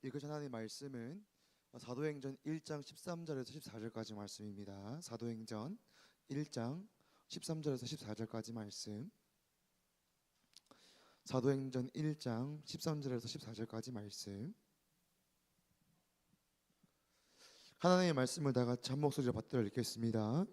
읽으신 하나님의 말씀은 사도행전 1장 13절에서 14절까지 말씀입니다. 사도행전 1장 13절에서 14절까지 말씀. 사도행전 1장 13절에서 14절까지 말씀. 하나님의 말씀을 다 같이 한 목소리로 받들어 읽겠습니다.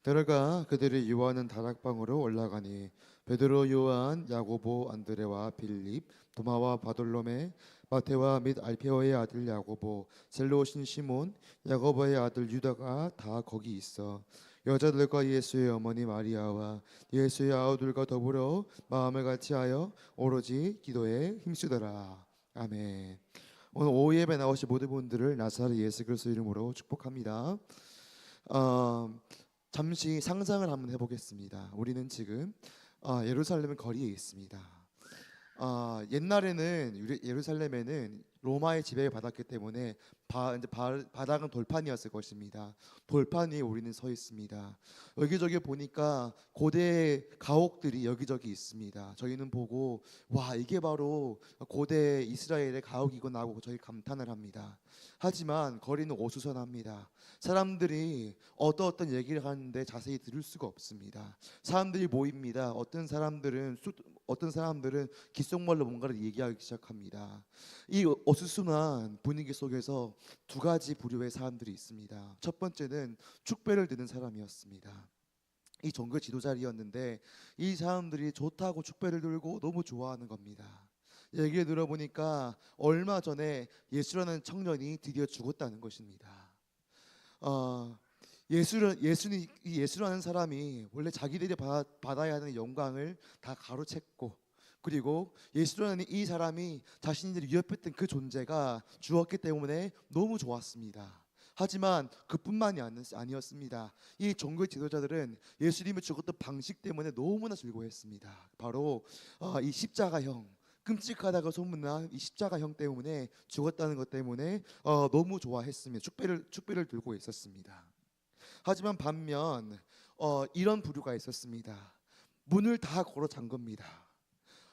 들어가 그들이 유하는 다락방으로 올라가니 베드로, 요한, 야고보, 안드레와 빌립, 도마와 바돌로메, 마테와 및 알페오의 아들 야고보, 셀로신 시몬, 야고보의 아들 유다가 다 거기 있어 여자들과 예수의 어머니 마리아와 예수의 아우들과 더불어 마음을 같이하여 오로지 기도에 힘쓰더라. 아멘. 오늘 오후 예배 나오신 모든 분들을 나사렛 예수 그리스도 이름으로 축복합니다. 잠시 상상을 한번 해보겠습니다. 우리는 지금 예루살렘 거리에 있습니다. 옛날에는 예루살렘에는 로마의 지배를 받았기 때문에 바닥은 돌판이었을 것입니다. 돌판 위에 우리는 서 있습니다. 여기저기 보니까 고대 가옥들이 여기저기 있습니다. 저희는 보고 와, 이게 바로 고대 이스라엘의 가옥이구나 하고 저희 감탄을 합니다. 하지만 거리는 어수선합니다. 사람들이 어떤 얘기를 하는데 자세히 들을 수가 없습니다. 사람들이 모입니다. 어떤 사람들은 귓속말로 뭔가를 얘기하기 시작합니다. 이 어수선한 분위기 속에서 두 가지 부류의 사람들이 있습니다. 첫 번째는 축배를 드는 사람이었습니다. 이 종교 지도자리였는데 이 사람들이 좋다고 축배를 들고 너무 좋아하는 겁니다. 얘기를 들어보니까 얼마 전에 예수라는 청년이 드디어 죽었다는 것입니다. 예수라는 사람이 원래 자기들이 받아야 하는 영광을 다 가로챘고, 그리고 예수라는 이 사람이 자신들이 위협했던 그 존재가 죽었기 때문에 너무 좋았습니다. 하지만 그뿐만이 아니었습니다. 이 종교 지도자들은 예수님이 죽었던 방식 때문에 너무나 즐거워했습니다. 바로 이 십자가형, 끔찍하다고 소문난 이 십자가형 때문에 죽었다는 것 때문에 너무 좋아했습니다. 축배를 들고 있었습니다. 하지만 반면 이런 부류가 있었습니다. 문을 다 걸어 잠깁니다.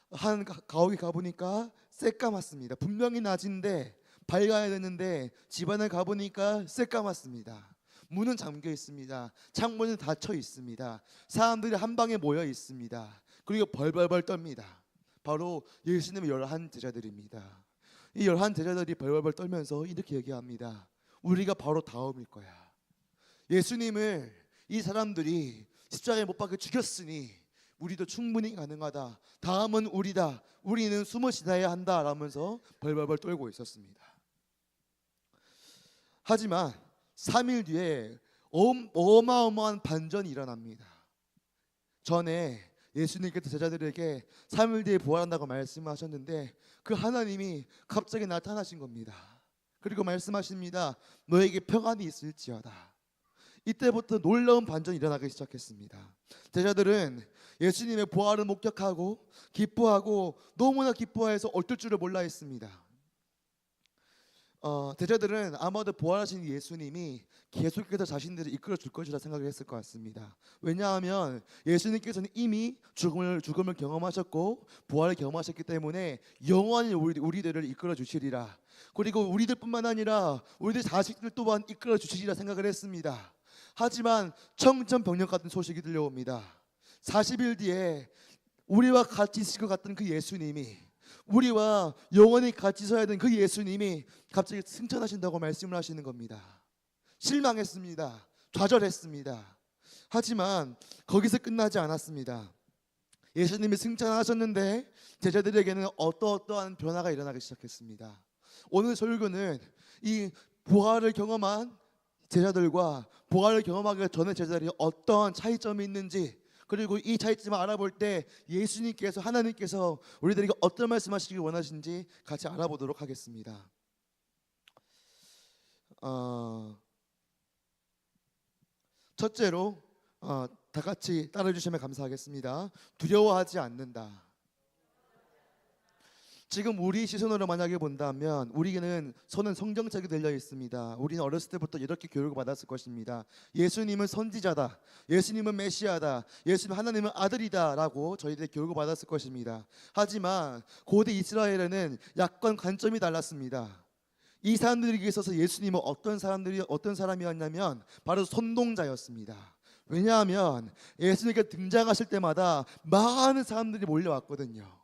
한 가옥에 가보니까 새까맣습니다. 분명히 낮인데 밝아야 되는데 집안에 가보니까 새까맣습니다. 문은 잠겨 있습니다. 창문은 닫혀 있습니다. 사람들이 한 방에 모여 있습니다. 그리고 벌벌벌 떱니다. 바로 예수님의 11 제자들입니다. 이 11 제자들이 벌벌벌 떨면서 이렇게 얘기합니다. 우리가 바로 다음일 거야. 예수님을 이 사람들이 십자가에 못 박혀 죽였으니 우리도 충분히 가능하다. 다음은 우리다. 우리는 숨어 지나야 한다 라면서 벌벌벌 떨고 있었습니다. 하지만 3일 뒤에 어마어마한 반전이 일어납니다. 전에 예수님께서 제자들에게 3일 뒤에 부활한다고 말씀하셨는데 그 하나님이 갑자기 나타나신 겁니다. 그리고 말씀하십니다. 너에게 평안이 있을지어다. 이때부터 놀라운 반전이 일어나기 시작했습니다. 제자들은 예수님의 부활을 목격하고 기뻐하고 너무나 기뻐해서 어쩔 줄을 몰라 했습니다. 제자들은 아마도 부활하신 예수님이 계속해서 자신들을 이끌어 줄 것이라 생각을 했을 것 같습니다. 왜냐하면 예수님께서는 이미 죽음을 경험하셨고 부활을 경험하셨기 때문에 영원히 우리들을 이끌어 주시리라. 그리고 우리들뿐만 아니라 우리들 자식들 또한 이끌어 주시리라 생각을 했습니다. 하지만 청천벽력 같은 소식이 들려옵니다. 40일 뒤에 우리와 같이 있을 것 같던 그 예수님이, 우리와 영원히 같이 서야 되는 그 예수님이 갑자기 승천하신다고 말씀을 하시는 겁니다. 실망했습니다. 좌절했습니다. 하지만 거기서 끝나지 않았습니다. 예수님이 승천하셨는데 제자들에게는 어떠한 변화가 일어나기 시작했습니다. 오늘 설교는 이 부활을 경험한 제자들과 부활을 경험하기 전에 제자들이 어떤 차이점이 있는지, 그리고 이 차이점을 알아볼 때 하나님께서 우리들에게 어떤 말씀하시기 원하시는지 같이 알아보도록 하겠습니다. 첫째로 다 같이 따라해 주시면 감사하겠습니다. 두려워하지 않는다. 지금 우리 시선으로 만약에 본다면 우리는 손은 성경책에 들려 있습니다. 우리는 어렸을 때부터 이렇게 교육을 받았을 것입니다. 예수님은 선지자다, 예수님은 메시아다, 예수님 하나님은 아들이다라고 저희들이 교육을 받았을 것입니다. 하지만 고대 이스라엘에는 약간 관점이 달랐습니다. 이 사람들에게 있어서 예수님은 어떤 사람이었냐면 바로 선동자였습니다. 왜냐하면 예수님께 등장하실 때마다 많은 사람들이 몰려왔거든요.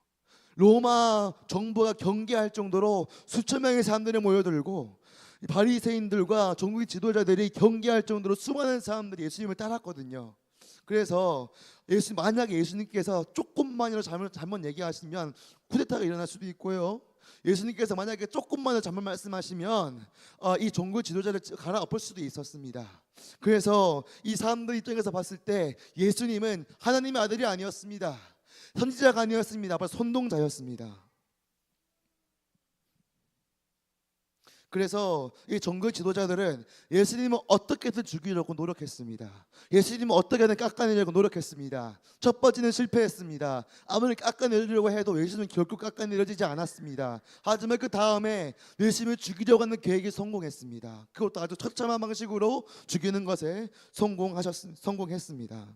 로마 정부가 경계할 정도로 수천 명의 사람들이 모여들고 바리새인들과 종교 지도자들이 경계할 정도로 수많은 사람들이 예수님을 따랐거든요. 그래서 만약에 예수님께서 조금만이라도 잘못 얘기하시면 쿠데타가 일어날 수도 있고요. 예수님께서 만약에 조금만을 잘못 말씀하시면 이 종교 지도자를 갈아엎을 수도 있었습니다. 그래서 이 사람들 입장에서 봤을 때 예수님은 하나님의 아들이 아니었습니다. 선지자가 아니었습니다. 바로 선동자였습니다. 그래서 이 종교 지도자들은 예수님을 어떻게든 죽이려고 노력했습니다. 예수님을 어떻게든 깎아내려고 노력했습니다. 첫 번째는 실패했습니다. 아무리 깎아내려고 해도 예수님은 결국 깎아내려지지 않았습니다. 하지만 그 다음에 예수님을 죽이려고 하는 계획이 성공했습니다. 그것도 아주 처참한 방식으로 죽이는 것에 성공했습니다.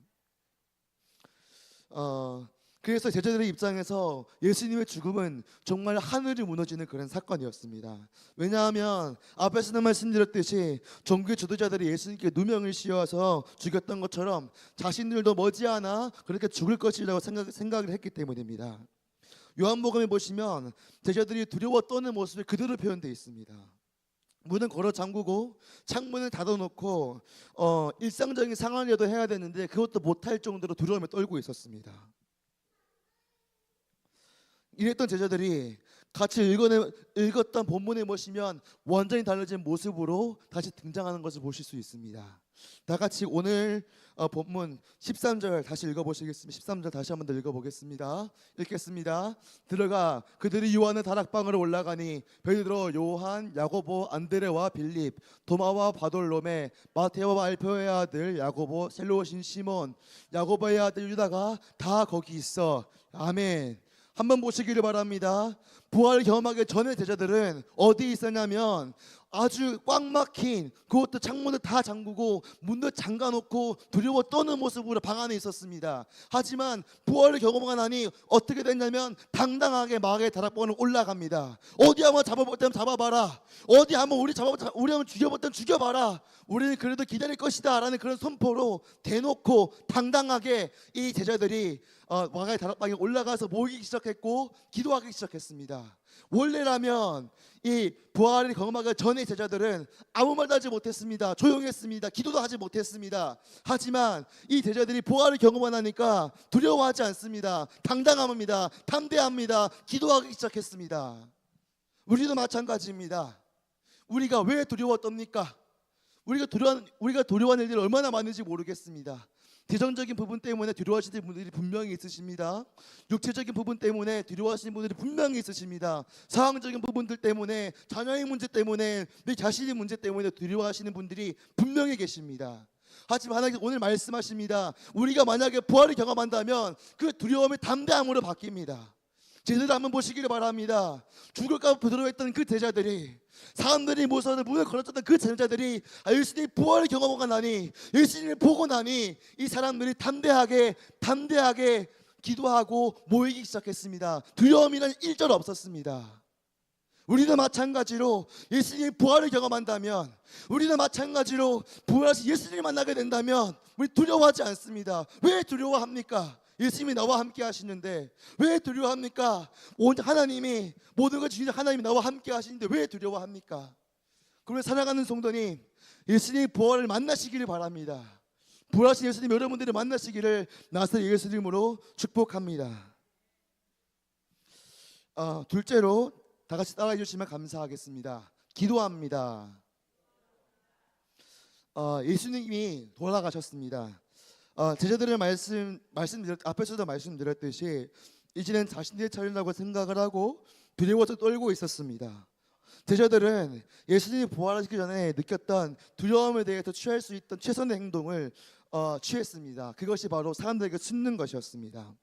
그래서 제자들의 입장에서 예수님의 죽음은 정말 하늘이 무너지는 그런 사건이었습니다. 왜냐하면 앞에서도 말씀드렸듯이 종교 지도자들이 예수님께 누명을 씌워서 죽였던 것처럼 자신들도 머지않아 그렇게 죽을 것이라고 생각을 했기 때문입니다. 요한복음에 보시면 제자들이 두려워 떠는 모습이 그대로 표현되어 있습니다. 문은 걸어 잠그고 창문을 닫아놓고 일상적인 상황이라도 해야 되는데 그것도 못할 정도로 두려움에 떨고 있었습니다. 이랬던 제자들이 같이 읽었던 본문에 보시면 완전히 달라진 모습으로 다시 등장하는 것을 보실 수 있습니다. 다 같이 오늘 본문 13절 다시 읽어보시겠습니다. 13절 다시 한번 더 읽어보겠습니다. 읽겠습니다. 들어가 그들이 요한의 다락방으로 올라가니 베드로, 요한, 야고보, 안드레와 빌립, 도마와 바돌로메, 마테오와 알페오의 아들 야고보, 셀로신 시몬, 야고보의 아들 유다가 다 거기 있어. 아멘. 한번 보시기를 바랍니다. 부활을 경험하기 전에 제자들은 어디에 있었냐면 아주 꽉 막힌, 그것도 창문을 다 잠그고 문도 잠가놓고 두려워 떠는 모습으로 방 안에 있었습니다. 하지만 부활을 경험하고 나니 어떻게 됐냐면 당당하게 마귀의 다락방으로 올라갑니다. 어디 한번 잡아볼 때면 잡아봐라, 어디 한번 우리 한번 죽여볼 때면 죽여봐라, 우리는 그래도 기다릴 것이다 라는 그런 선포로 대놓고 당당하게 이 제자들이 마가의 다락방에 올라가서 모이기 시작했고 기도하기 시작했습니다. 원래라면 이 부활을 경험하기 전에 제자들은 아무 말도 하지 못했습니다. 조용했습니다. 기도도 하지 못했습니다. 하지만 이 제자들이 부활을 경험하니까 두려워하지 않습니다. 당당합니다. 담대합니다. 기도하기 시작했습니다. 우리도 마찬가지입니다. 우리가 왜 두려워 떱니까? 우리가 두려워하는 일들이 얼마나 많은지 모르겠습니다. 재정적인 부분 때문에 두려워하시는 분들이 분명히 있으십니다. 육체적인 부분 때문에 두려워하시는 분들이 분명히 있으십니다. 상황적인 부분들 때문에, 자녀의 문제 때문에, 내 자신의 문제 때문에 두려워하시는 분들이 분명히 계십니다. 하지만 하나님께서 오늘 말씀하십니다. 우리가 만약에 부활을 경험한다면 그 두려움이 담대함으로 바뀝니다. 제자들 한번 보시기를 바랍니다. 죽을까 부드러워했던 그 제자들이, 사람들이 모서서 문을 걸었던 그 제자들이 예수님이 부활을 경험하고 나니, 예수님을 보고 나니 이 사람들이 담대하게 기도하고 모이기 시작했습니다. 두려움이란 일절 없었습니다. 우리도 마찬가지로 예수님이 부활을 경험한다면, 우리도 마찬가지로 부활하신 예수님을 만나게 된다면 우리 두려워하지 않습니다. 왜 두려워합니까? 예수님이 나와 함께 하시는데 왜 두려워합니까? 하나님이 모든 걸 주신 하나님이 나와 함께 하시는데 왜 두려워합니까? 그러면 사랑하는 성도님, 예수님의 부활을 만나시기를 바랍니다. 부활하신 예수님 여러분들이 만나시기를 나사 예수님으로 축복합니다. 둘째로 다 같이 따라해 주시면 감사하겠습니다. 기도합니다. 예수님이 돌아가셨습니다. 제자들의 앞에서도 말씀드렸듯이 이제는 자신들의 차례라고 생각을 하고 두려워서 떨고 있었습니다. 제자들은 예수님이 부활하시기 전에 느꼈던 두려움에 대해서 취할 수 있던 최선의 행동을 취했습니다. 그것이 바로 사람들에게 숨는 것이었습니다.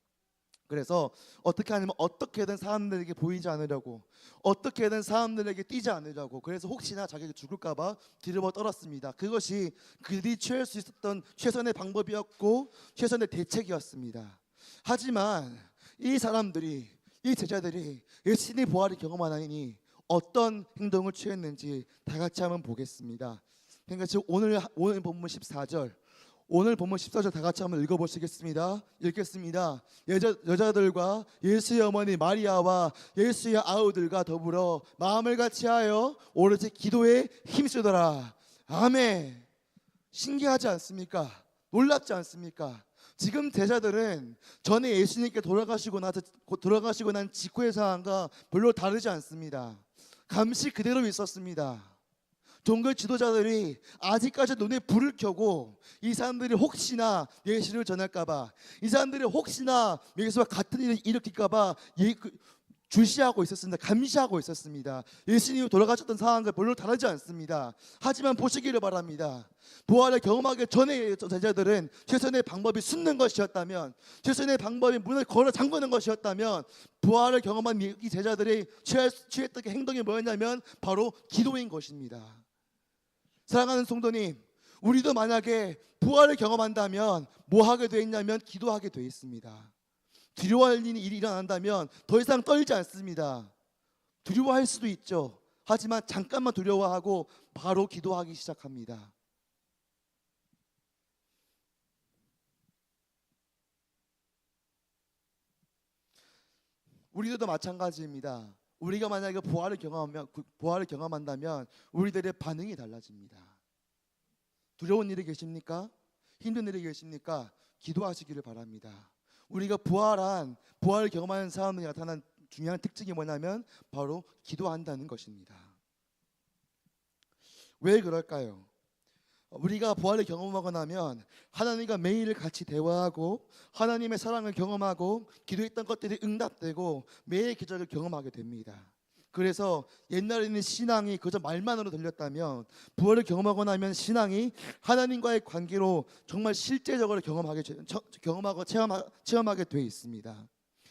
그래서 어떻게 하냐면 어떻게든 사람들에게 보이지 않으려고, 어떻게든 사람들에게 띄지 않으려고, 그래서 혹시나 자기가 죽을까 봐 뒤로 떨었습니다. 그것이 그들이 취할 수 있었던 최선의 방법이었고 최선의 대책이었습니다. 하지만 이 사람들이, 이 제자들이 예수님의 부활을 경험하니 어떤 행동을 취했는지 다 같이 한번 보겠습니다. 그러니까 지금 오늘 본문 14절, 오늘 본문 14절 다 같이 한번 읽어보시겠습니다. 읽겠습니다. 여자들과 예수의 어머니 마리아와 예수의 아우들과 더불어 마음을 같이하여 오로지 기도에 힘쓰더라. 아멘. 신기하지 않습니까? 놀랍지 않습니까? 지금 제자들은 전에 예수님께 돌아가시고 난 직후의 상황과 별로 다르지 않습니다. 감시 그대로 있었습니다. 종교 지도자들이 아직까지 눈에 불을 켜고 이 사람들이 혹시나 예수를 전할까봐, 이 사람들이 혹시나 예수와 같은 일을 일으킬까봐 주시하고 있었습니다. 감시하고 있었습니다. 예수님이 돌아가셨던 상황과 별로 다르지 않습니다. 하지만 보시기를 바랍니다. 부활을 경험하기 전에 제자들은 최선의 방법이 숨는 것이었다면, 최선의 방법이 문을 걸어 잠그는 것이었다면, 부활을 경험한 이 제자들이 취했던 행동이 뭐였냐면 바로 기도인 것입니다. 사랑하는 성도님, 우리도 만약에 부활을 경험한다면 뭐 하게 돼 있냐면 기도하게 돼 있습니다. 두려워할 일이 일어난다면 더 이상 떨지 않습니다. 두려워할 수도 있죠. 하지만 잠깐만 두려워하고 바로 기도하기 시작합니다. 우리들도 마찬가지입니다. 우리가 만약에 부활을 경험한다면 우리들의 반응이 달라집니다. 두려운 일이 계십니까? 힘든 일이 계십니까? 기도하시기를 바랍니다. 우리가 부활을 경험하는 사람들이 나타난 중요한 특징이 뭐냐면 바로 기도한다는 것입니다. 왜 그럴까요? 우리가 부활을 경험하고 나면 하나님과 매일 같이 대화하고 하나님의 사랑을 경험하고 기도했던 것들이 응답되고 매일 기적을 경험하게 됩니다. 그래서 옛날에는 신앙이 그저 말만으로 들렸다면 부활을 경험하고 나면 신앙이 하나님과의 관계로 정말 실제적으로 경험하고 체험하게 돼 있습니다.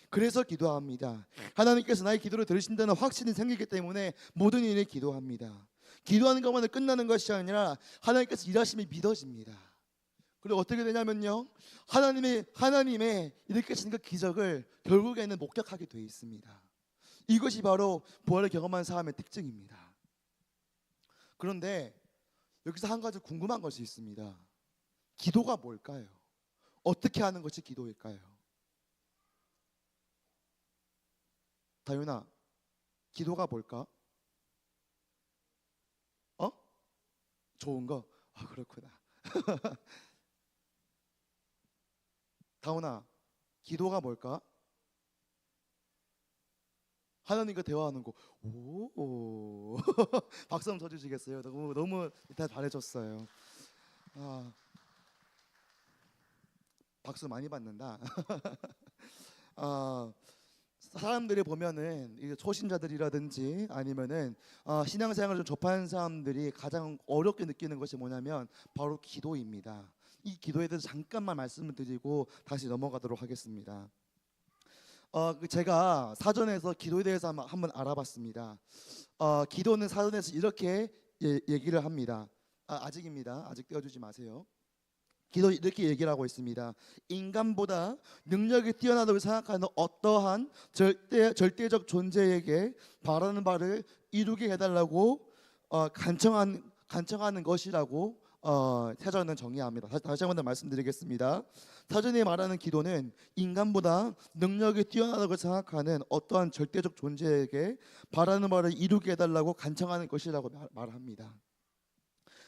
그래서 기도합니다. 하나님께서 나의 기도를 들으신다는 확신이 생기기 때문에 모든 일에 기도합니다. 기도하는 것만으로 끝나는 것이 아니라 하나님께서 일하심이 믿어집니다. 그리고 어떻게 되냐면요, 하나님의 일으키시는 그 기적을 결국에는 목격하게 돼 있습니다. 이것이 바로 부활을 경험한 사람의 특징입니다. 그런데 여기서 한 가지 궁금한 것이 있습니다. 기도가 뭘까요? 어떻게 하는 것이 기도일까요? 다윤아, 기도가 뭘까? 좋은 거? 그렇구나. 다운아, 기도가 뭘까? 하나님과 대화하는 거. 오, 박수 한번 쳐주시겠어요? 너무 다 잘해줬어요. 박수 많이 받는다. 사람들이 보면은 이제 초신자들이라든지 아니면은 신앙생활을 좀 접한 사람들이 가장 어렵게 느끼는 것이 뭐냐면 바로 기도입니다. 이 기도에 대해서 잠깐만 말씀을 드리고 다시 넘어가도록 하겠습니다. 제가 사전에서 기도에 대해서 한번 알아봤습니다. 기도는 사전에서 이렇게 얘기를 합니다. 아직입니다. 아직 떼어주지 마세요. 기도 이렇게 얘기를 하고 있습니다. 인간보다 능력이 뛰어나다고 생각하는 어떠한 절대적 존재에게 바라는 바를 이루게 해달라고 간청하는 것이라고 사전은 정의합니다. 다시 한번 더 말씀드리겠습니다. 사전이 말하는 기도는 인간보다 능력이 뛰어나다고 생각하는 어떠한 절대적 존재에게 바라는 바를 이루게 해달라고 간청하는 것이라고 말합니다.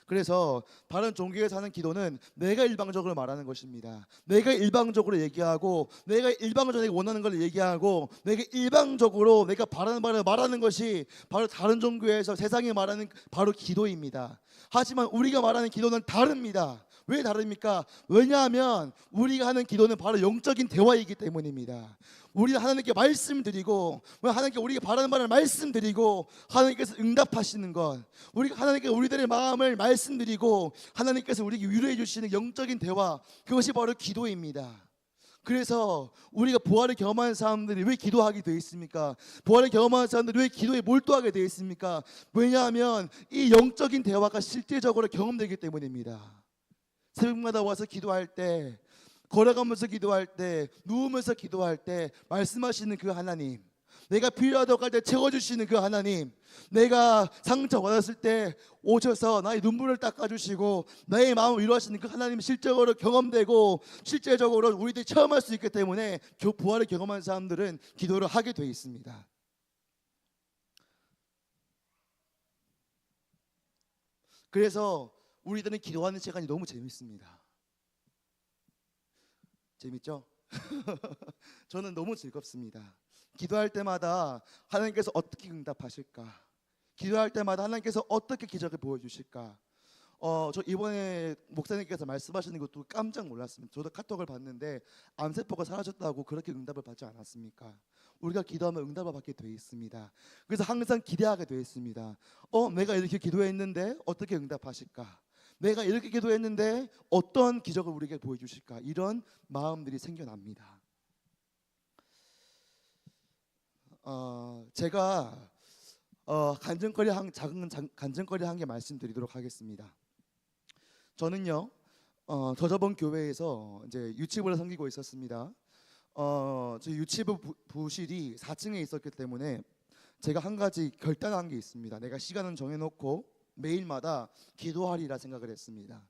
그래서 다른 종교에서 하는 기도는 내가 일방적으로 말하는 것입니다. 내가 일방적으로 얘기하고 내가 일방적으로 원하는 걸 얘기하고 내가 일방적으로 내가 바라는 바를 말하는 것이 바로 다른 종교에서 세상이 말하는 바로 기도입니다. 하지만 우리가 말하는 기도는 다릅니다. 왜 다릅니까? 왜냐하면 우리가 하는 기도는 바로 영적인 대화이기 때문입니다. 우리가 하나님께 말씀드리고 하나님께 우리가 바라는 바를 말씀드리고 하나님께서 응답하시는 것, 우리가 하나님께 우리들의 마음을 말씀드리고 하나님께서 우리에게 위로해 주시는 영적인 대화, 그것이 바로 기도입니다. 그래서 우리가 부활을 경험하는 사람들이 왜 기도하게 되어 있습니까? 부활을 경험하는 사람들이 왜 기도에 몰두하게 되어 있습니까? 왜냐하면 이 영적인 대화가 실제적으로 경험되기 때문입니다. 새벽마다 와서 기도할 때, 걸어가면서 기도할 때, 누우면서 기도할 때 말씀하시는 그 하나님, 내가 필요하다고 할 때 채워주시는 그 하나님, 내가 상처받았을 때 오셔서 나의 눈물을 닦아주시고 나의 마음을 위로하시는 그 하나님이 실제적으로 경험되고 실제적으로 우리들이 체험할 수 있기 때문에 부활을 경험한 사람들은 기도를 하게 되어 있습니다. 그래서 우리들은 기도하는 시간이 너무 재밌습니다. 재밌죠? 저는 너무 즐겁습니다. 기도할 때마다 하나님께서 어떻게 응답하실까? 기도할 때마다 하나님께서 어떻게 기적을 보여주실까? 저 이번에 목사님께서 말씀하시는 것도 깜짝 놀랐습니다. 저도 카톡을 봤는데 암세포가 사라졌다고 그렇게 응답을 받지 않았습니까? 우리가 기도하면 응답을 받게 되어 있습니다. 그래서 항상 기대하게 되어 있습니다. 내가 이렇게 기도했는데 어떻게 응답하실까? 내가 이렇게 기도했는데 어떤 기적을 우리에게 보여주실까? 이런 마음들이 생겨납니다. 제가 작은 간증거리 한 개 말씀드리도록 하겠습니다. 저는요, 저저번 교회에서 이제 유치부를 섬기고 있었습니다. 저희 유치부 부실이 4층에 있었기 때문에 제가 한 가지 결단한 게 있습니다. 내가 시간은 정해놓고 매일마다 기도하리라 생각을 했습니다.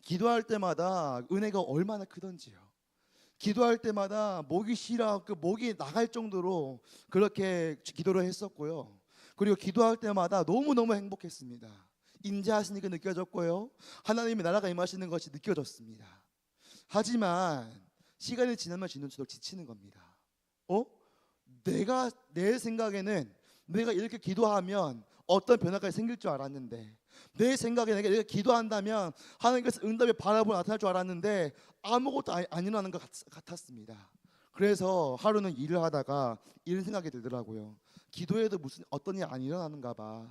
기도할 때마다 은혜가 얼마나 크던지요. 기도할 때마다 목이 쉬라, 그 목이 나갈 정도로 그렇게 기도를 했었고요. 그리고 기도할 때마다 너무너무 행복했습니다. 인자하시는 게 느껴졌고요. 하나님의 나라가 임하시는 것이 느껴졌습니다. 하지만 시간이 지나면 지날수록 지치는 겁니다. 내 생각에는 내가 이렇게 기도하면 어떤 변화가 생길 줄 알았는데, 내 생각에 내가 기도한다면 하나님께서 응답의 바라보고 나타날 줄 알았는데 아무것도 안 일어나는 것 같았습니다. 그래서 하루는 일을 하다가 이런 생각이 들더라고요. 기도해도 무슨 어떤 일이 안 일어나는가 봐.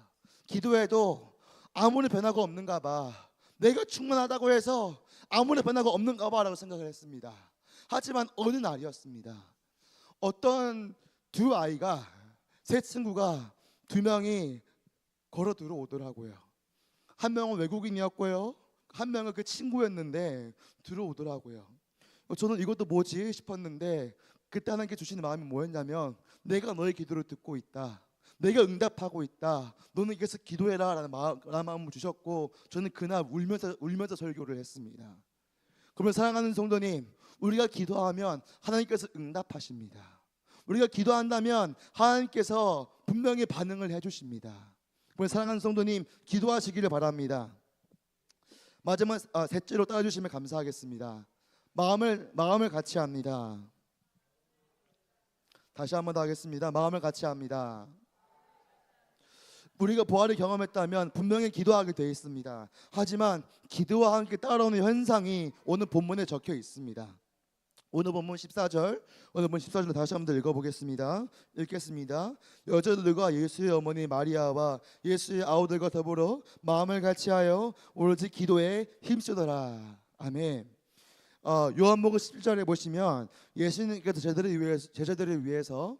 기도해도 아무런 변화가 없는가 봐. 내가 충만하다고 해서 아무런 변화가 없는가 봐라고 생각을 했습니다. 하지만 어느 날이었습니다. 어떤 두 아이가, 세 친구가 두 명이 걸어 들어오더라고요. 한 명은 외국인이었고요, 한 명은 그 친구였는데 들어오더라고요. 저는 이것도 뭐지 싶었는데 그때 하나님께 주시는 마음이 뭐였냐면, 내가 너의 기도를 듣고 있다, 내가 응답하고 있다, 너는 계속 기도해라 라는 마음을 주셨고, 저는 그날 울면서 설교를 했습니다. 그러면 사랑하는 성도님, 우리가 기도하면 하나님께서 응답하십니다. 우리가 기도한다면 하나님께서 분명히 반응을 해주십니다. 사랑하는 성도님, 기도하시기를 바랍니다. 마지막 셋째로 따라주시면 감사하겠습니다. 마음을 같이 합니다. 다시 한 번 더 하겠습니다. 마음을 같이 합니다. 우리가 부활을 경험했다면 분명히 기도하게 되어 있습니다. 하지만 기도와 함께 따라오는 현상이 오늘 본문에 적혀 있습니다. 오늘 본문 14절 다시 한번 읽어보겠습니다. 읽겠습니다. 여자들과 예수의 어머니 마리아와 예수의 아우들과 더불어 마음을 같이하여 오로지 기도에 힘쓰더라. 아멘. 요한복음 17절에 보시면 예수님께서 제자들을 위해서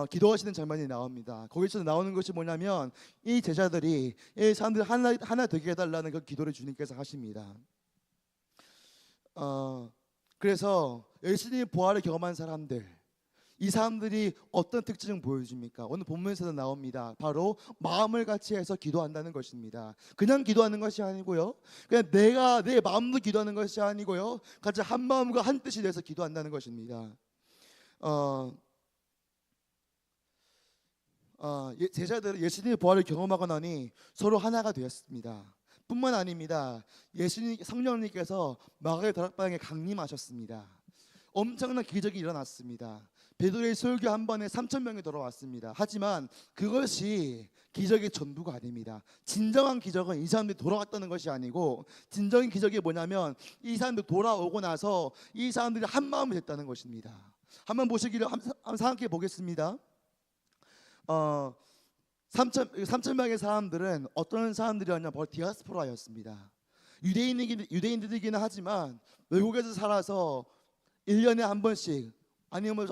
기도하시는 장면이 나옵니다. 거기서 나오는 것이 뭐냐면 이 제자들이 이 사람들 하나 되게 해달라는 그 기도를 주님께서 하십니다. 그래서 예수님의 부활을 경험한 사람들, 이 사람들이 어떤 특징을 보여줍니까? 오늘 본문에서도 나옵니다. 바로 마음을 같이 해서 기도한다는 것입니다. 그냥 기도하는 것이 아니고요, 그냥 내 마음도 기도하는 것이 아니고요, 같이 한 마음과 한 뜻이 돼서 기도한다는 것입니다. 제자들은 예수님의 부활을 경험하고 나니 서로 하나가 되었습니다. 뿐만 아닙니다. 성령님께서 마가의 다락방에 강림하셨습니다. 엄청난 기적이 일어났습니다. 베드로의 설교 한 번에 3,000명이 돌아왔습니다. 하지만 그것이 기적의 전부가 아닙니다. 진정한 기적은 이 사람들이 돌아왔다는 것이 아니고, 진정한 기적이 뭐냐면 이 사람들이 돌아오고 나서 이 사람들이 한 마음이 됐다는 것입니다. 한번 보시기를 한번 생각해 보겠습니다. 3,000명의 사람들은 어떤 사람들이었냐, 바로 디아스포라였습니다. 유대인들이기는 하지만 외국에서 살아서 1년에 한 번씩 아니면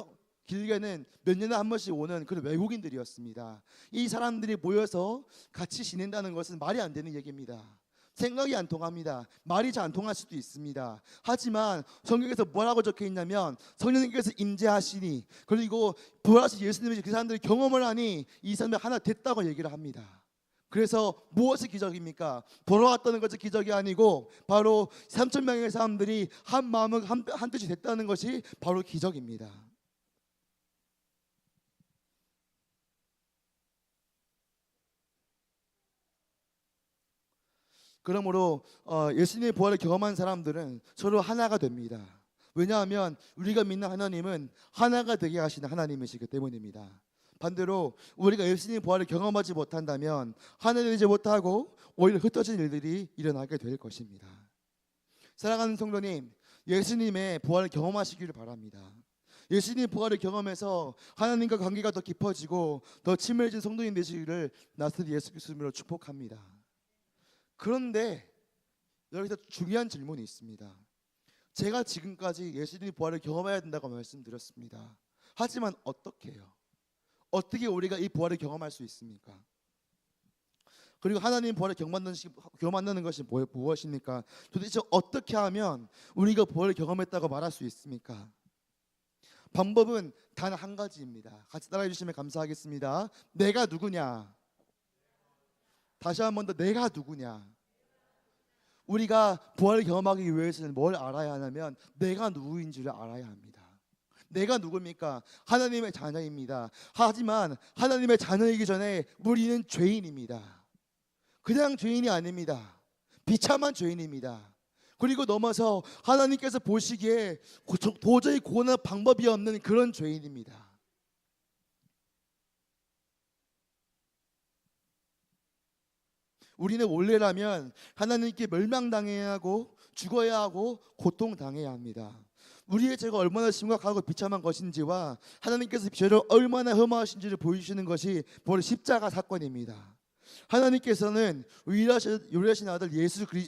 길게는 몇 년에 한 번씩 오는 그런 외국인들이었습니다. 이 사람들이 모여서 같이 지낸다는 것은 말이 안 되는 얘기입니다. 생각이 안 통합니다. 말이 잘 안 통할 수도 있습니다. 하지만 성경에서 뭐라고 적혀 있냐면 성령님께서 임재하시니 그리고 부활하신 예수님이 그 사람들이 경험을 하니 이 사람들이 하나 됐다고 얘기를 합니다. 그래서 무엇이 기적입니까? 돌아왔다는 것이 기적이 아니고 바로 3,000명의 사람들이 한 마음을 한 뜻이 됐다는 것이 바로 기적입니다. 그러므로 예수님의 부활을 경험한 사람들은 서로 하나가 됩니다. 왜냐하면 우리가 믿는 하나님은 하나가 되게 하시는 하나님이시기 때문입니다. 반대로 우리가 예수님의 부활을 경험하지 못한다면 하나 되지 못하고 오히려 흩어진 일들이 일어나게 될 것입니다. 사랑하는 성도님, 예수님의 부활을 경험하시기를 바랍니다. 예수님의 부활을 경험해서 하나님과 관계가 더 깊어지고 더 친밀해진 성도님 되시기를 나사렛 예수 그리스도로 축복합니다. 그런데 여기서 중요한 질문이 있습니다. 제가 지금까지 예수님의 부활을 경험해야 된다고 말씀드렸습니다. 하지만 어떻게 해요? 어떻게 우리가 이 부활을 경험할 수 있습니까? 그리고 하나님 부활을 경험한다는 것이 무엇입니까? 도대체 어떻게 하면 우리가 부활을 경험했다고 말할 수 있습니까? 방법은 단 한 가지입니다. 같이 따라해 주시면 감사하겠습니다. 내가 누구냐? 다시 한 번 더, 내가 누구냐? 우리가 부활을 경험하기 위해서는 뭘 알아야 하냐면 내가 누구인지를 알아야 합니다. 내가 누굽니까? 하나님의 자녀입니다. 하지만 하나님의 자녀이기 전에 우리는 죄인입니다. 그냥 죄인이 아닙니다. 비참한 죄인입니다. 그리고 넘어서 하나님께서 보시기에 도저히 구원할 방법이 없는 그런 죄인입니다. 우리는 원래라면 하나님께 멸망당해야 하고 죽어야 하고 고통당해야 합니다. 우리의 죄가 얼마나 심각하고 비참한 것인지와 하나님께서 죄를 얼마나 혐오하신지를 보여주시는 것이 바로 십자가 사건입니다. 하나님께서는 유일하신 아들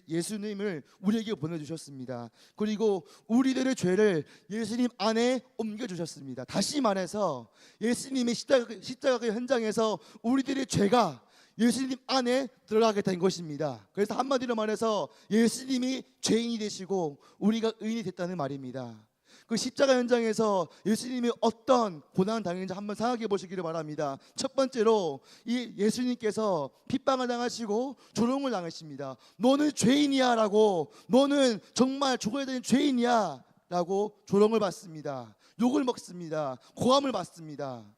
예수님을 우리에게 보내주셨습니다. 그리고 우리들의 죄를 예수님 안에 옮겨주셨습니다. 다시 말해서 예수님의 십자가 현장에서 우리들의 죄가 예수님 안에 들어가게 된 것입니다. 그래서 한마디로 말해서 예수님이 죄인이 되시고 우리가 의인이 됐다는 말입니다. 그 십자가 현장에서 예수님이 어떤 고난을 당했는지 한번 생각해 보시기를 바랍니다. 첫 번째로 이 예수님께서 핍박을 당하시고 조롱을 당하십니다. 너는 죄인이야 라고, 너는 정말 죽어야 되는 죄인이야 라고 조롱을 받습니다. 욕을 먹습니다. 고함을 받습니다.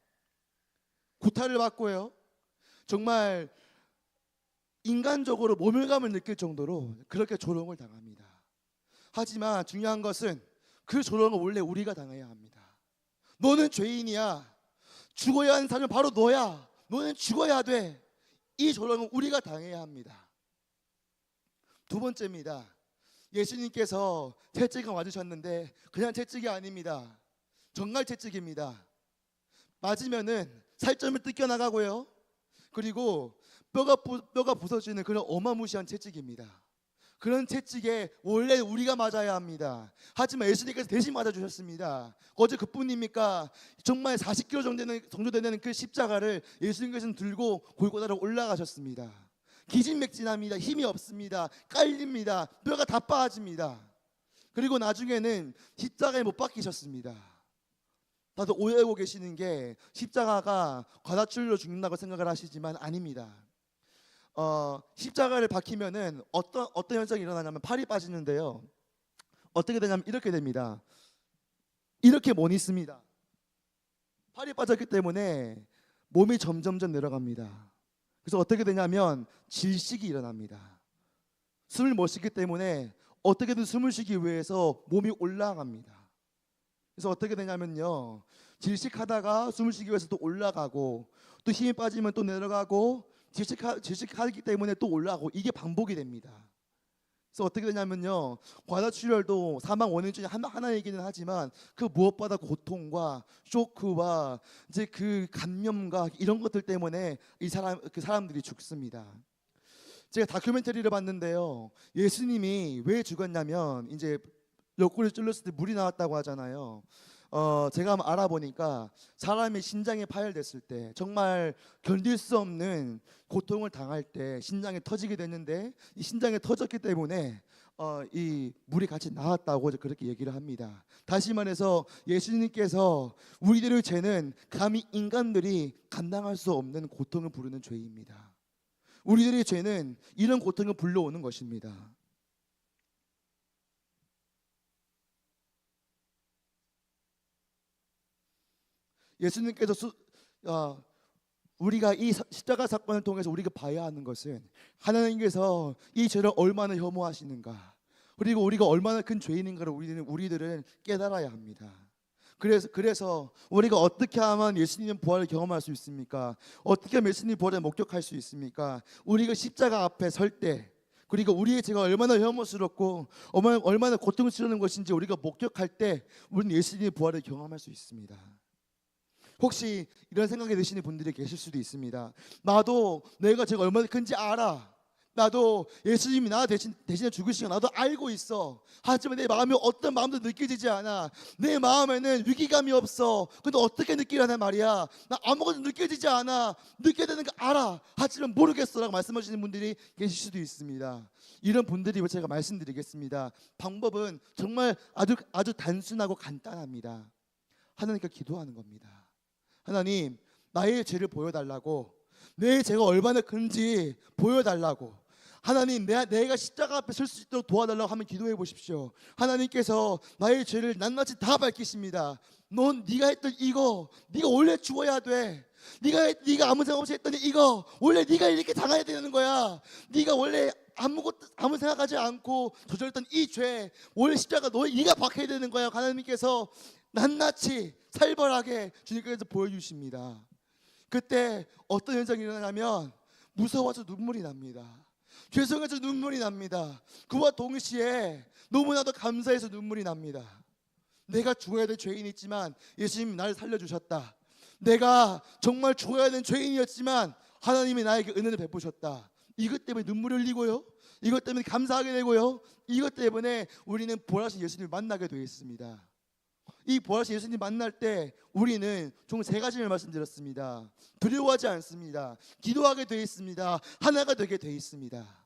구타를 받고요, 정말 인간적으로 모멸감을 느낄 정도로 그렇게 조롱을 당합니다. 하지만 중요한 것은 그 조롱을 원래 우리가 당해야 합니다. 너는 죄인이야. 죽어야 하는 사람은 바로 너야. 너는 죽어야 돼. 이 조롱은 우리가 당해야 합니다. 두 번째입니다. 예수님께서 채찍을 맞으셨는데 그냥 채찍이 아닙니다. 정말 채찍입니다. 맞으면은 살점이 뜯겨나가고요, 그리고 뼈가 부서지는 그런 어마무시한 채찍입니다. 그런 채찍에 원래 우리가 맞아야 합니다. 하지만 예수님께서 대신 맞아주셨습니다. 어제 그뿐입니까? 정말 40kg 정도 되는 그 십자가를 예수님께서는 들고 골고다로 올라가셨습니다. 기진맥진합니다. 힘이 없습니다. 깔립니다. 뼈가 다 빠집니다. 그리고 나중에는 십자가에 못 박히셨습니다. 다들 오해하고 계시는 게 십자가가 과다출로 죽는다고 생각을 하시지만 아닙니다. 십자가를 박히면은 어떤 현상이 일어나냐면 팔이 빠지는데요, 어떻게 되냐면 이렇게 됩니다. 이렇게 못 있습니다. 팔이 빠졌기 때문에 몸이 점점점 내려갑니다. 그래서 어떻게 되냐면 질식이 일어납니다. 숨을 못 쉬기 때문에 어떻게든 숨을 쉬기 위해서 몸이 올라갑니다. 그래서 어떻게 되냐면요, 질식하다가 숨을 쉬기 위해서 또 올라가고, 또 힘이 빠지면 또 내려가고, 질식하기 때문에 또 올라가고, 이게 반복이 됩니다. 그래서 어떻게 되냐면요, 과다출혈도 사망 원인 중에 하나이기는 하지만 그 무엇보다 고통과 쇼크와 이제 그 감염과 이런 것들 때문에 그 사람들이 죽습니다. 제가 다큐멘터리를 봤는데요, 예수님이 왜 죽었냐면 이제 옆구리 찔렀을 때 물이 나왔다고 하잖아요. 제가 한번 알아보니까 사람이 신장이 파열됐을 때 정말 견딜 수 없는 고통을 당할 때 신장이 터지게 됐는데 이 신장이 터졌기 때문에 이 물이 같이 나왔다고 그렇게 얘기를 합니다. 다시 말해서 예수님께서 우리들의 죄는 감히 인간들이 감당할 수 없는 고통을 부르는 죄입니다. 우리들의 죄는 이런 고통을 불러오는 것입니다. 예수님께서 우리가 이 십자가 사건을 통해서 우리가 봐야 하는 것은 하나님께서 이 죄를 얼마나 혐오하시는가, 그리고 우리가 얼마나 큰 죄인인가를 우리들은 깨달아야 합니다. 그래서 우리가 어떻게 하면 예수님의 부활을 경험할 수 있습니까? 어떻게 하면 예수님의 부활을 목격할 수 있습니까? 우리가 십자가 앞에 설 때, 그리고 우리의 죄가 얼마나 혐오스럽고 얼마나 고통을 치르는 것인지 우리가 목격할 때 우리는 예수님의 부활을 경험할 수 있습니다. 혹시 이런 생각이 드시는 분들이 계실 수도 있습니다. 나도 내가 죄가 얼마나 큰지 알아. 나도 예수님이 나 대신에 죽으신 거 나도 알고 있어. 하지만 내 마음에 어떤 마음도 느껴지지 않아. 내 마음에는 위기감이 없어. 근데 어떻게 느끼라는 말이야. 나 아무것도 느껴지지 않아. 느껴야 되는 거 알아. 하지만 모르겠어 라고 말씀하시는 분들이 계실 수도 있습니다. 이런 분들이 제가 말씀드리겠습니다. 방법은 정말 아주 단순하고 간단합니다. 하나님께 기도하는 겁니다. 하나님, 나의 죄를 보여달라고, 내 죄가 얼마나 큰지 보여달라고, 하나님 내가 십자가 앞에 설 수 있도록 도와달라고 하면 기도해 보십시오. 하나님께서 나의 죄를 낱낱이 다 밝히십니다. 네가 했던 이거 네가 원래 죽어야 돼. 네가 아무 생각 없이 했더니 이거 원래 네가 이렇게 당해야 되는 거야. 네가 원래 아무 생각하지 않고 저질렀던 이 죄 원래 십자가 네가 박혀야 되는 거야. 하나님께서 낱낱이 살벌하게 주님께서 보여주십니다. 그때 어떤 현상이 일어나냐면 무서워서 눈물이 납니다. 죄송해서 눈물이 납니다. 그와 동시에 너무나도 감사해서 눈물이 납니다. 내가 죽어야 될 죄인이지만 예수님이 나를 살려주셨다. 내가 정말 죽어야 되는 죄인이었지만 하나님이 나에게 은혜를 베푸셨다. 이것 때문에 눈물을 흘리고요, 이것 때문에 감사하게 되고요, 이것 때문에 우리는 부활하신 예수님을 만나게 되어 있습니다. 이 부활하신 예수님 만날 때 우리는 총 3가지를 말씀드렸습니다. 두려워하지 않습니다. 기도하게 되어 있습니다. 하나가 되게 되어 있습니다.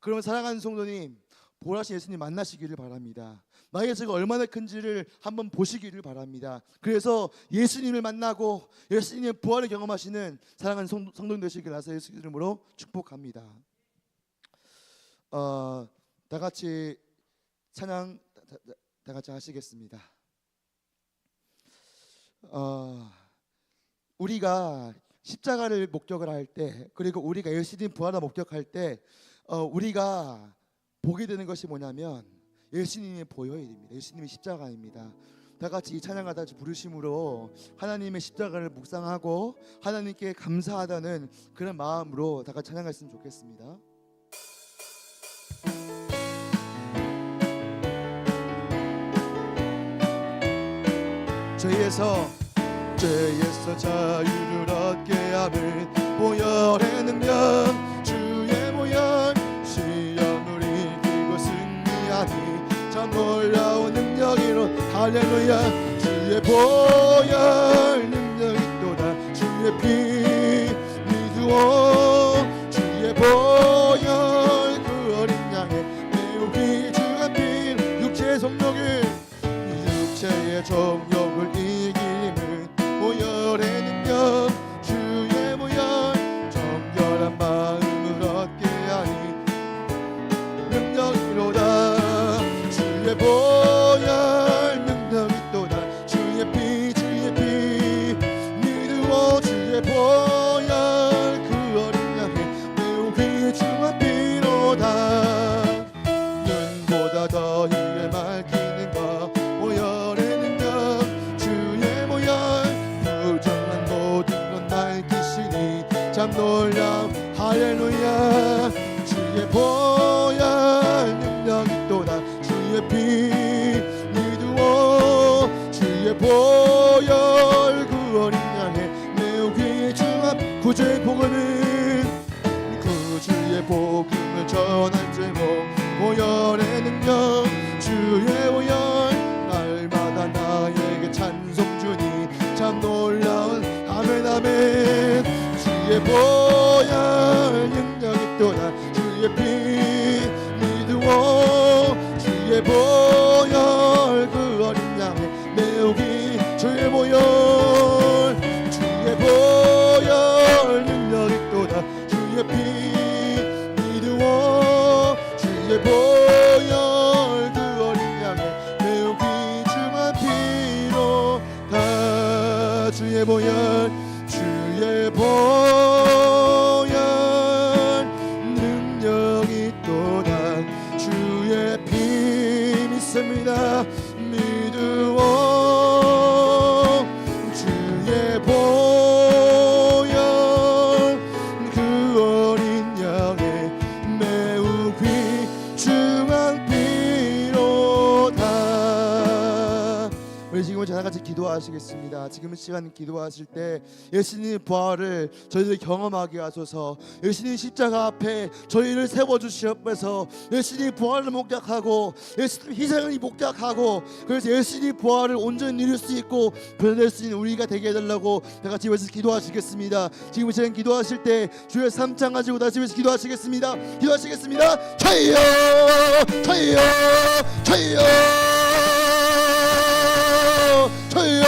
그러면 사랑하는 성도님, 부활하신 예수님 만나시기를 바랍니다. 나의 죄가 얼마나 큰지를 한번 보시기를 바랍니다. 그래서 예수님을 만나고 예수님의 부활을 경험하시는 사랑하는 성도님 되시길 나서 예수 이름으로 축복합니다. 다 같이 찬양 다 같이 하시겠습니다. 우리가 십자가를 목격을 할 때, 그리고 우리가 예수님 부활을 목격할 때 우리가 보게 되는 것이 뭐냐면 예수님의 보혈입니다. 예수님의 십자가입니다. 다 같이 이 찬양을 다시 부르심으로 하나님의 십자가를 묵상하고 하나님께 감사하다는 그런 마음으로 다 같이 찬양했으면 좋겠습니다. 죄에서 자유를 얻게 함을 보혈의 능력, 주의 보혈 시험을 이기고 승리하니 참 놀라운 능력이로 할렐루야. 주의 보혈 능력이 또다. 주의 피 믿으오. 주의 보혈 그 어린 양의 매우 귀중한 피, 육체의 성욕을 육체의 정욕을 이기는 보혈의 능력, 주의 보혈 정결한 마음을 얻게 하니 능력이로다. 주의 보혈 능력이 또다. 주의 피 믿으오. 주의 보혈 그 어린 양의 매우 귀중한 피로다. 눈보다 더히 맑히는 것 보혈의 능력, 주의 보혈 부정한 모든 것 밝히시니 참 놀라움 할렐루야. 주의 보혈 능력이 또다. 주의 피 믿으오. 주의 보혈 그 어린 양의 매우 귀중한 구주의 복음을 구주의 복음을 전할 제목 보혈의 능력, 주의 보혈 미루어 주의 보혈 그 어린 양의 매우 귀중한 피로 다 주의 보혈 주의 보혈 능력이 또다 주의 피 믿습니다 믿으오 주의 보혈 그 어린 양의 매우 귀중한 피로다. 우리 지금은 저희같이 기도하시겠습니다. 지금 시간 기도하실 때 예수님의 부활을 저희들 경험하게 하소서. 예수님 십자가 앞에 저희를 세워주시옵소서. 예수님 부활을 목격하고 예수님 희생을 목격하고 그래서 예수님 부활을 온전히 누릴 수 있고 변화될 수 있는 우리가 되게 해달라고 다 같이 위해서 기도하시겠습니다. 지금 시간 기도하실 때 주의 3창 가지고 다시 위해서 기도하시겠습니다. 기도하시겠습니다. 저희여 저희여 저희여 저희여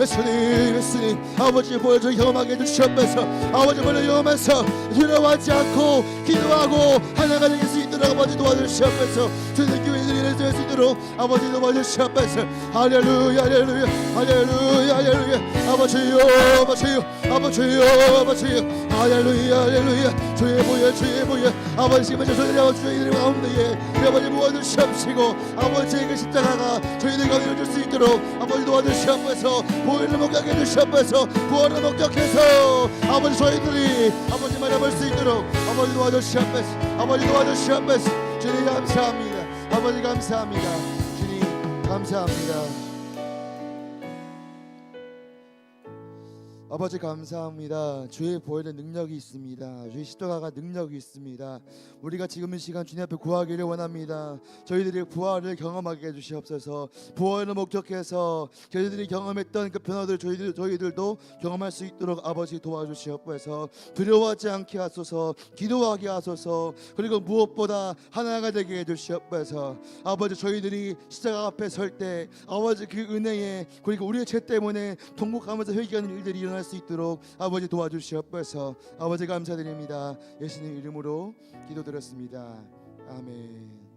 예수님 아버지 보여줘 경험하게 해주시옵소서. 아버지 보여 경험해서 두려워하지 않고 기도하고 하나가 될 수 있도록 아버지 도와주시옵소서. 주님 교회들이 될 수 있도록 아버지 도와주시옵소서. 할렐루야 할렐루야 할렐루야 할렐루야 아버지요 아버지요 아버지요 아버지요 할렐루야 할렐루야 주의 보여 주의 보여 아버지 지금 저희들이 주의 가운데에 아버지 모아주시옵시고 아버지의 그 십자가가 저희들 가운데 이루어질 수 있도록 아버지 도와주시옵소서. 보혈을 목격해 주시옵소서. 부활을 목격해서 아버지 저희들이 아버지 말해볼 수 있도록 아버지 도와주시옵소서. 아버지 도와주시옵소서. 주님 감사합니다. 아버지 감사합니다. 주님 감사합니다. 아버지 감사합니다. 주의 보혈의 능력이 있습니다. 주의 십자가가 능력이 있습니다. 우리가 지금 이 시간 주님 앞에 구하기를 원합니다. 저희들이 부활을 경험하게 해주시옵소서. 부활을 목격해서 저희들이 경험했던 그 변화들을 저희들도 경험할 수 있도록 아버지 도와주시옵소서. 두려워하지 않게 하소서. 기도하게 하소서. 그리고 무엇보다 하나가 되게 해주시옵소서. 아버지 저희들이 십자가 앞에 설 때 아버지 그 은혜에 그리고 우리의 죄 때문에 통곡하면서 회개하는 일들이 일어날 수 있도록 아버지 도와주시옵소서. 아버지 감사드립니다. 예수님 이름으로 기도드렸습니다. 아멘.